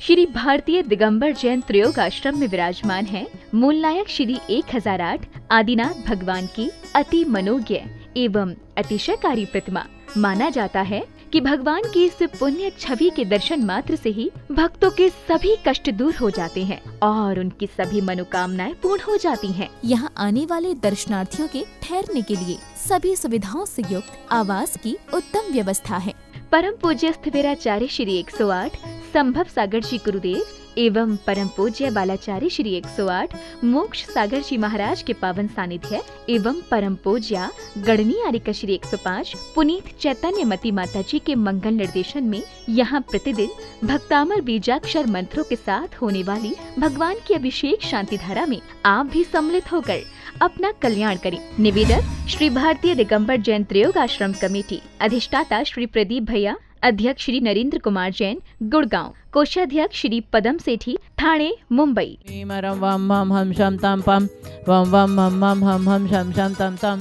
श्री भारतीय दिगंबर जैन त्रयोग आश्रम में विराजमान है मूलनायक श्री 1008 आदिनाथ भगवान की अति मनोज्ञ एवं अतिशयकारी प्रतिमा। माना जाता है कि भगवान की इस पुण्य छवि के दर्शन मात्र से ही भक्तों के सभी कष्ट दूर हो जाते हैं और उनकी सभी मनोकामनाएं पूर्ण हो जाती हैं। यहाँ आने वाले दर्शनार्थियों के ठहरने के लिए सभी सुविधाओं से युक्त आवास की उत्तम व्यवस्था है। परम पूज्य स्थिविराचार्य श्री 108 संभव सागर जी गुरुदेव एवं परम पूज्य बालाचार्य श्री 108 मोक्ष सागर जी महाराज के पावन सानिध्य एवं परम पूज्य गणनी आर्यका श्री 105 पुनीत चैतन्य मती माता जी के मंगल निर्देशन में यहाँ प्रतिदिन भक्तामर बीजाक्षर मंत्रों के साथ होने वाली भगवान की अभिषेक शांति धारा में आप भी सम्मिलित होकर अपना कल्याण करें। निवेदक श्री भारतीय दिगंबर जैन त्रयोग आश्रम कमेटी, अधिष्ठाता श्री प्रदीप भैया, अध्यक्ष श्री नरेंद्र कुमार जैन गुड़गांव, कोषाध्यक्ष श्री पदम सेठी ठाणे मुंबई। वम वम हम शम तम पम वम वम हम हम शम शम तम तम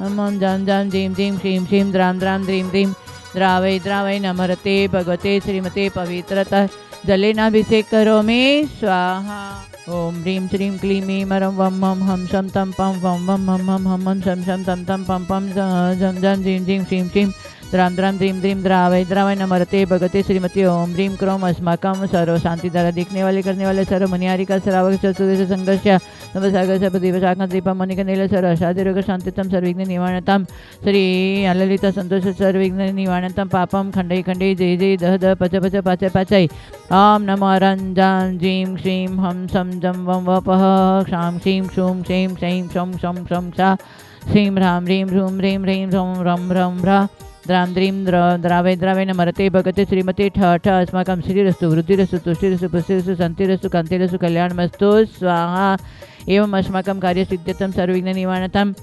हम जम जम जीम जीम श्रीम श्रीम द्राम द्राम द्रीम द्रीम द्रावै द्रावै नमरते भगवते श्रीमते पवित्रतः जलेनाभिषेक करो मे स्वाहा। ओम ह्रीं श्रीं क्लीं ऐं मरं वम मम हम शम तम पम वम वम हम हम शम शम तम तम पम पम जम जम जीं जीं श्रीं श्रीं द्राम द्राम द्रीं द्रीं द्रावै द्रावै नमरते भगवते श्रीमती ओम ह्रीं क्रोम अस्माकं सर्व शांति द्वारा दिखने वाले करने वाले सर्व मनिहारिका श्रावक चतुर्दश संघर्ष नवसागर सर्वदीप शाखा दीपम मणिक नील सर्व शादिरोग शांतितम सर्विघ्न निवारणतम श्री ललित संतोष सर्विघ्न निवारणतम पापम खंडै खंडै जय जय दह दह पच पच पाचय पाचय। ओम नमो रंजन जीं श्रीं हम सम जम वम वपः क्षां क्षीं क्षूं क्षीं क्षैं क्षं क्षं क्षं क्षा श्रीं ह्रां ह्रीं ह्रूं ह्रीं ह्रीं ह्रौं रं रं ह्रा द्राम द्रीं द्रावै द्रावै नमरते भगवते श्रीमते ठ ठ अस्माकं श्रीरस्तु वृद्धिरस्तु तुष्टिरस्तु पुष्टिरस्तु शान्तिरस्तु कान्तिरस्तु कल्याणमस्तु स्वाहा। एवं अस्माकं कार्यसिद्ध्यर्थं सर्वविघ्न निवारणतं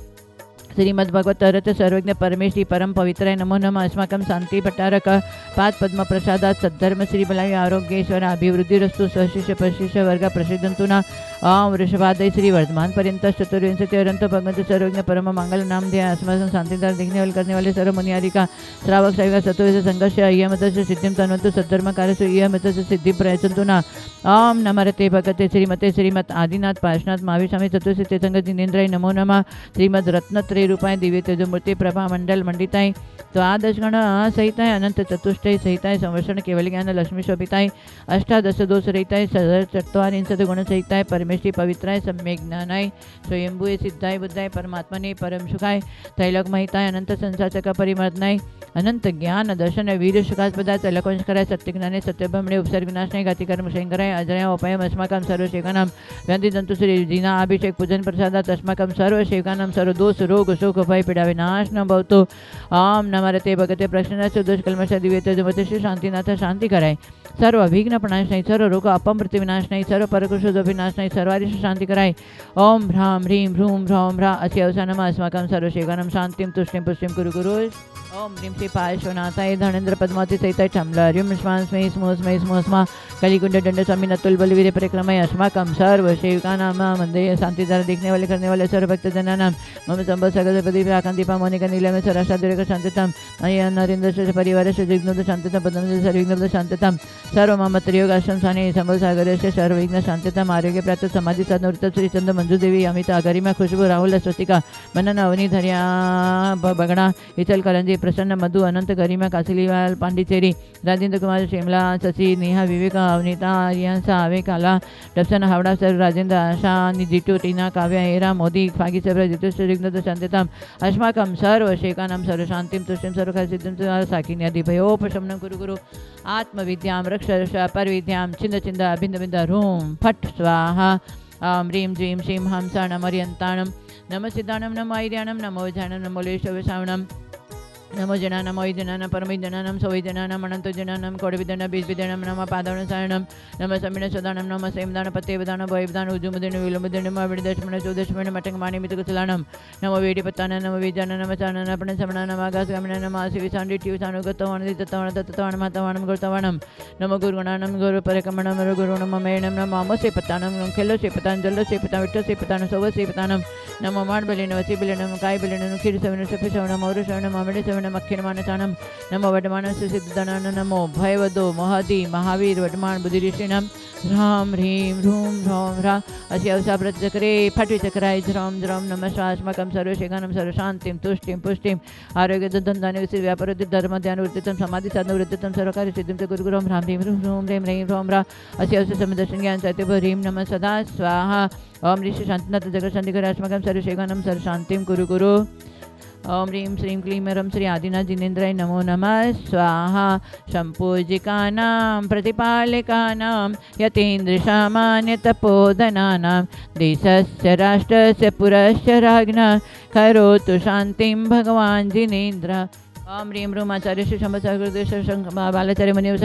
श्रीमद्भगवत रथ सर्वज्ञ परमेश्वरी परम पवित्राय नमो नमः। अस्माकं शांति भट्टारक पाद पद्म प्रसादात सद्धर्म श्री बलाय आरोग्येश्वर अभिवृद्धिरस्तु सशिष्य पशिष्य वर्ग प्रसिद्धंतु न ओम वृषभादय श्री वर्धमान पर्यंत चतुर्विंशति अरंत भगवंत सर्वज्ञ परम मंगल नाम दिया। अस्माकं शांति द्वारा दिखने वाले करने वाले सर्व मुनिहारिका श्रावक सेविका चतुर्विश संघर्ष यमतस्य सिद्धिं तन्वन्तु सद्धर्म कार्यसु यमतस्य सिद्धि प्रयच्छन्तु न ओम नमरते भगवते श्रीमते श्रीमत् आदिनाथ पार्श्वनाथ महावीर स्वामी चतुर्थ तीर्थंकर जिनेन्द्राय नमो नमः। श्रीमद रत्नत्रय रूपाय दिव्य तेजमूर्ति प्रभा मंडल मंडिताय द्वादश गण सहिताय अनंत चतुष्टय सहिताय संवर्षण केवल ज्ञान लक्ष्मी शोभिताय अष्टादश दोष रहिताय चत्वारिंशत् गुण सहिताय परमेश्वरी पवित्राय सम्यक ज्ञानाय स्वयंभुए सिद्धाय बुद्धाय परमात्मने परम सुखाय त्रैलोक महिताय अनंत संसाचक परिमर्दनाय अनंत ज्ञान दर्शन वीर सुखास्पदाय त्रैलोकवंशकराय सत्यज्ञाने सत्यब्रह्मणे उपसर्ग विनाशनाय घातिकर्म शंकराय अजय उपायम अस्माकं सर्व सेवकानां व्यंति दंतु श्री दीना अभिषेक पूजन प्रसादात अस्माकं सर्व सेवकानां सर्व दोष रोग सुख भय पीड़ा विनाश न भवतु। ओम नमरते भगवते प्रश्न दोष कलमश दिव्य तेजमते श्री शांतिनाथ शांति कराय सर्व विघ्न प्रणाश नहीं सर्व रोग अपमृत्यु विनाश नहीं सर्व परकुश विनाश नहीं सर्वारिश शांति कराय। ओम ह्रां ह्रीं ह्रूं ह्रौं ह्रा अस्य अवसानम अस्माकं सर्व सेवकानां शांतिं तुष्टिं पुष्टिं कुरु गुरु। ओम ह्रीं श्री पार्श्वनाथाय धनेन्द्र पद्मावती सहिताय छमलार्युं स्मै स्मै स्मोस्मा कलिकुंड दंड स्वामी नतुल बलवीर परिक्रमाय अस्माकं सर्व सेवकानां मंदिर शांति द्वारा दिखने वाले करने वाले सर्व भक्तजनानां मम संभव सगल प्रदीप आकांतिपा मोनिका नीलम सरसादिरेक शांतितम अय नरेंद्र परिवार जिग्नोद शांतितम पद्म सर्विघ्नोद शांतितम सर्व मम त्रयोग आश्रम स्वामी संभव सागर से सर्वविघ्न शांतितम आरोग्य प्राप्त समाधि सदनवृत्त श्री चंद्र मंजू देवी अमिता गरिमा खुशबू राहुल स्वस्तिका मनन अवनी धरिया बगड़ा हिचल करंजी प्रसन्न मधु अनंत गरिमा कासिलीवाल पांडिचेरी राजेंद्र कुमार शिमला शशि नेहा विवेका अवनीता आर्यांसा आवे काला डबसन हावड़ा सर राजेंद्र आशा जिटू टीना काव्या हेरा मोदी फागी सब्र जितुष्ट शांतितम अस्माकं सर्व शेकानां सर्व शांतिं तुष्टिं सर्व सिद्धिं साकिन्यादिभयोपशमनं कुरु गुरु आत्मविद्यां रक्ष रक्ष परविद्यां छिन्द छिन्द भिन्न भिन्न रूं फट् स्वाहा। ह्रीं ज्रीं श्रीं हंसाणं अर्यन्ताणं नमः सिद्धाणं नमः ऐर्याणं नमो विधाणं नमो लेशवशावणं नमो जनानाम ओय जनानाम परमै जनानाम सवै जनानाम अनंत जनानाम कोडिविदन बीजविदनम नम पादावन सायनम नम समिन सदानम नम सेमदान पत्यवदान भयवदान उजुमदिन विलुमदिन मविदशमन चौदशमन मटंगमानि मितकुसलानम नम वेडिपत्तान नम वीजान नम चानन अपन समन नम आगासगमन नम आसिविसांडि ट्यूसानु गतवान दिततवान ततवान मतवान गुरतवानम नम गुरुगणानम गुरु परकमणम गुरुणम मेणम नम आमसे पत्तानम नम खेलो से पतान जल्लो से पतान विट्टो से पतान सव से पतानम नम माण बलिन वसी बलिनम काय बलिन खीर सवन सफि सवन मौर सवन मामिडी सवन मक्खिन मानसानम नमो वडमान सिद्धदानन नमो भयवदो महदी महावीर वडमान बुद्धि ऋषिणम ह्राम ह्रीं ह्रूं ह्रौं ह्रा अस्यवसा व्रतचक्रे फट्विचक्राय ह्रौं ह्रौं नमः स्वास्मकं सर्वशेखनं सर्वशान्तिं तुष्टिं पुष्टिं आरोग्यदन्तानि विसिर व्यापारोदित धर्मध्यानवृत्तितं समाधि साधनवृत्तितं सर्वकार्य सिद्धिं च गुरुगुरुं ह्रां ह्रीं ह्रूं ह्रूं ह्रीं ह्रीं ह्रौं ह्रा अस्यवसा समदर्शन ज्ञान सत्यव ह्रीं नमः सदा स्वाहा ओम ऋषि शान्तिनाथ जगत्शान्तिकरात्मकं सर्वशेखनं सर्वशान्तिं कुरु कुरु ओम ह्रीं श्रीं क्लीं रं श्री आदिनाथ जिनेन्द्राय नमो नमः स्वाहा सम्पूजिकानां प्रतिपालिकानां यतीन्द्रसामान्यतपोधनानां देशस्य राष्ट्रस्य पुरस्य राज्ञा करोतु शान्तिं भगवान् जिनेन्द्र ओम ह्रीं ह्रूं आचार्य श्री शंभसागर बालाचार्य मुनि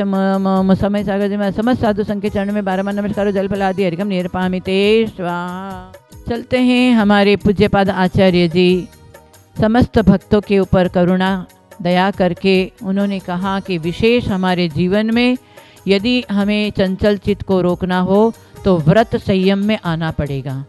समय सागर जी में समस्त साधु संघ के चरण में 12 नमस्कारों जलफल आदि हरिकम निरपामिते स्वाहा। चलते हैं हमारे पूज्यपाद आचार्य जी समस्त भक्तों के ऊपर करुणा दया करके उन्होंने कहा कि विशेष हमारे जीवन में यदि हमें चंचल चित्त को रोकना हो तो व्रत संयम में आना पड़ेगा।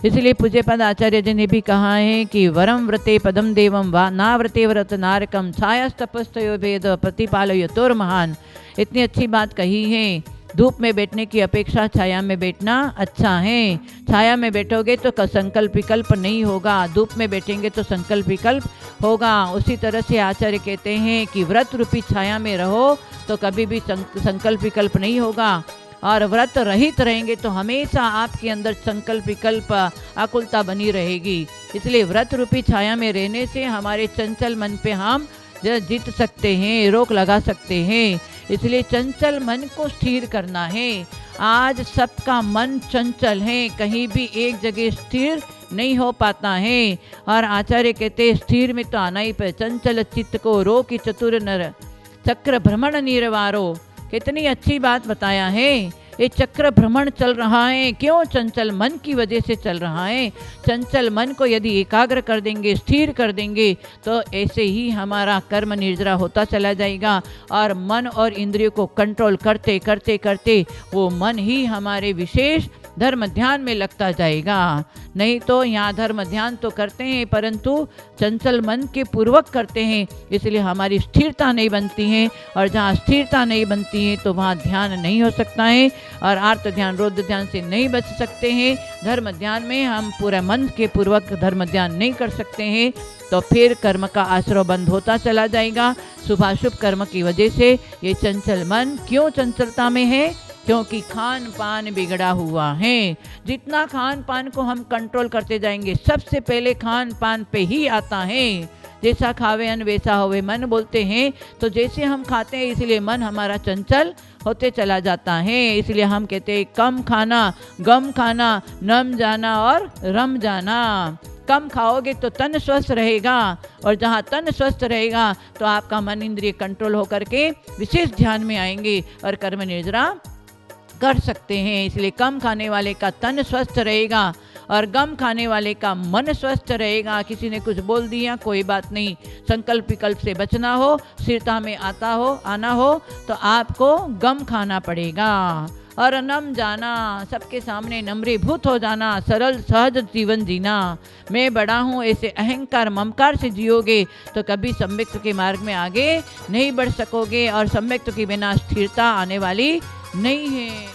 इसलिए पूज्यपाद आचार्य जी ने भी कहा है कि वरम व्रते पदम देवम वा ना व्रते व्रत नारकम छायास्तपस्तयो भेद प्रतिपालयतोर महान। इतनी अच्छी बात कही है। धूप में बैठने की अपेक्षा छाया में बैठना अच्छा है। छाया में बैठोगे तो संकल्प विकल्प नहीं होगा, धूप में बैठेंगे तो संकल्प विकल्प होगा। उसी तरह से आचार्य कहते हैं कि व्रत रूपी छाया में रहो तो कभी भी संकल्प विकल्प नहीं होगा, और व्रत रहित रहेंगे तो हमेशा आपके अंदर संकल्प विकल्प आकुलता बनी रहेगी। इसलिए व्रत रूपी छाया में रहने से हमारे चंचल मन पे हम जीत सकते हैं, रोक लगा सकते हैं। इसलिए चंचल मन को स्थिर करना है। आज सबका मन चंचल है, कहीं भी एक जगह स्थिर नहीं हो पाता है। और आचार्य कहते स्थिर में तो आना ही पे, चंचल चित्त को रोकी चतुर नर चक्र भ्रमण निर्वारो। कितनी अच्छी बात बताया है। ये चक्र भ्रमण चल रहा है, क्यों? चंचल मन की वजह से चल रहा है। चंचल मन को यदि एकाग्र कर देंगे, स्थिर कर देंगे, तो ऐसे ही हमारा कर्म निर्जरा होता चला जाएगा। और मन और इंद्रियों को कंट्रोल करते करते करते वो मन ही हमारे विशेष धर्म ध्यान में लगता जाएगा। नहीं तो यहाँ धर्म ध्यान तो करते हैं परंतु चंचल मन के पूर्वक करते हैं, इसलिए हमारी स्थिरता नहीं बनती है। और जहाँ स्थिरता नहीं बनती है तो वहाँ ध्यान नहीं हो सकता है, और आर्त ध्यान रौद्र ध्यान से नहीं बच सकते हैं। धर्म ध्यान में हम पूरे मन के पूर्वक धर्म ध्यान नहीं कर सकते हैं, तो फिर कर्म का आश्रय बंद होता चला जाएगा। शुभाशुभ कर्म की वजह से ये चंचल मन क्यों चंचलता में है? क्योंकि खान पान बिगड़ा हुआ है। जितना खान पान को हम कंट्रोल करते जाएंगे, सबसे पहले खान पान पे ही आता है। जैसा खावे अन्न वैसा होवे मन बोलते हैं, तो जैसे हम खाते हैं इसलिए मन हमारा चंचल होते चला जाता है। इसलिए हम कहते हैं कम खाना, गम खाना, नम जाना और रम जाना। कम खाओगे तो तन स्वस्थ रहेगा, और जहाँ तन स्वस्थ रहेगा तो आपका मन इंद्रिय कंट्रोल होकर के विशेष ध्यान में आएंगे और कर्म निर्जरा कर सकते हैं। इसलिए कम खाने वाले का तन स्वस्थ रहेगा और गम खाने वाले का मन स्वस्थ रहेगा। किसी ने कुछ बोल दिया, कोई बात नहीं, संकल्प विकल्प से बचना हो, स्थिरता में आना हो तो आपको गम खाना पड़ेगा। और नम जाना, सबके सामने नम्रीभूत हो जाना, सरल सहज जीवन जीना। मैं बड़ा हूँ ऐसे अहंकार ममकार से जियोगे तो कभी सम्यक्त के मार्ग में आगे नहीं बढ़ सकोगे, और सम्यक्त के बिना स्थिरता आने वाली नहीं है।